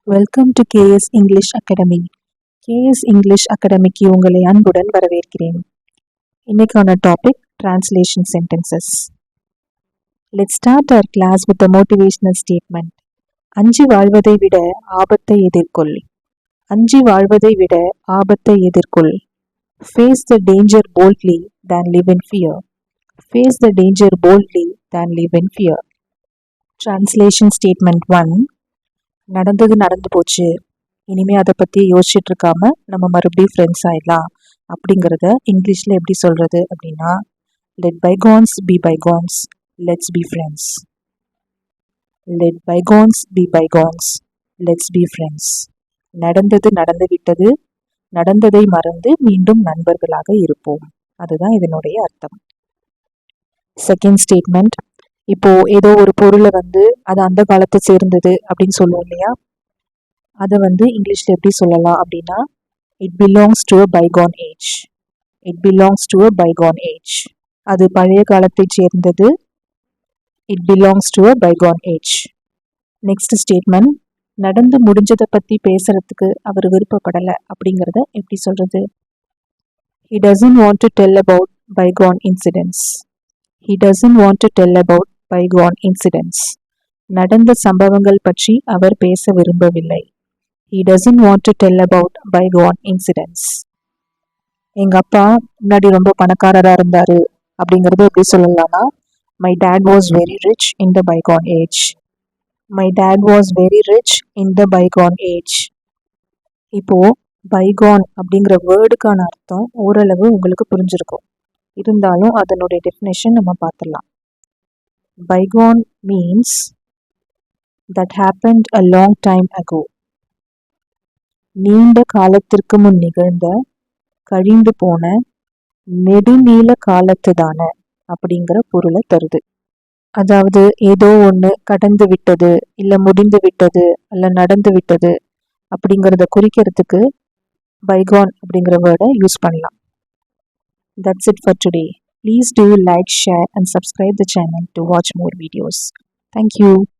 Welcome to KS English academy. KS English அகாடமிக்கு உங்களை அன்புடன் வரவேற்கிறேன். இன்னைக்கான topic translation sentences. Let's start our class with a motivational statement. அஞ்சி வாழ்வதை விட ஆபத்தை எதிர்கொள். அஞ்சி வாழ்வதை விட ஆபத்தை எதிர்கொள். Face the danger boldly than live in fear. Face the danger boldly than live in fear. Translation statement 1. நடந்தது நடந்து போச்சு, இனிமே அதை பற்றி யோசிச்சுட்டு இருக்காம நம்ம மறுபடியும் ஃப்ரெண்ட்ஸ் ஆயிடலாம் அப்படிங்கிறத இங்கிலீஷில் எப்படி சொல்கிறது அப்படின்னா, let bygones be bygones, let's be friends. Let bygones be bygones, let's be friends. நடந்தது நடந்து விட்டது, நடந்ததை மறந்து மீண்டும் நண்பர்களாக இருப்போம். அதுதான் இதனுடைய அர்த்தம். செகண்ட் ஸ்டேட்மெண்ட், இப்போ ஏதோ ஒரு பொருளை அது அந்த காலத்தை சேர்ந்தது அப்படின்னு சொல்லுவோம் இல்லையா, அதை இங்கிலீஷில் எப்படி சொல்லலாம் அப்படின்னா, it belongs to a bygone age. It belongs to a bygone age. அது பழைய காலத்தை சேர்ந்தது. It belongs to a bygone age. Next statement, நடந்து முடிஞ்சதை பற்றி பேசுறதுக்கு அவர் விருப்பப்படலை அப்படிங்கிறத எப்படி சொல்றது? He doesn't want to tell about bygone incidents. He doesn't want to tell about bygone incidents. நடந்த சம்பவங்கள் பற்றி அவர் பேச விரும்பவில்லை. He doesn't want to tell about bygone incidents. எங்க அப்பா முன்னாடி ரொம்ப பணக்காரரா இருந்தாரு அப்படிங்கறது எப்படி சொல்லலாம்னா, My dad was very rich in the bygone age. My dad was very rich in the bygone age. இப்போ பைகான் அப்படிங்கிற வேர்டுக்கான அர்த்தம் ஓரளவு உங்களுக்கு புரிஞ்சிருக்கும். இருந்தாலும் அதனுடைய டெஃபினேஷன் நம்ம பார்த்துடலாம். Bygone means that happened a long time ago. நீண்ட காலத்திற்கு முன் நிகழ்ந்த, கழிந்து போன, நெடுநீள காலத்துதான அப்படிங்கிற பொருளை தருது. அதாவது ஏதோ ஒன்று கடந்து விட்டது, இல்லை முடிந்து விட்டது, இல்லை நடந்து விட்டது அப்படிங்கிறத குறிக்கிறதுக்கு பைகான் அப்படிங்கிற வேர்டை யூஸ் பண்ணலாம். That's it for today. Please do like, share and subscribe the channel to watch more videos. Thank you.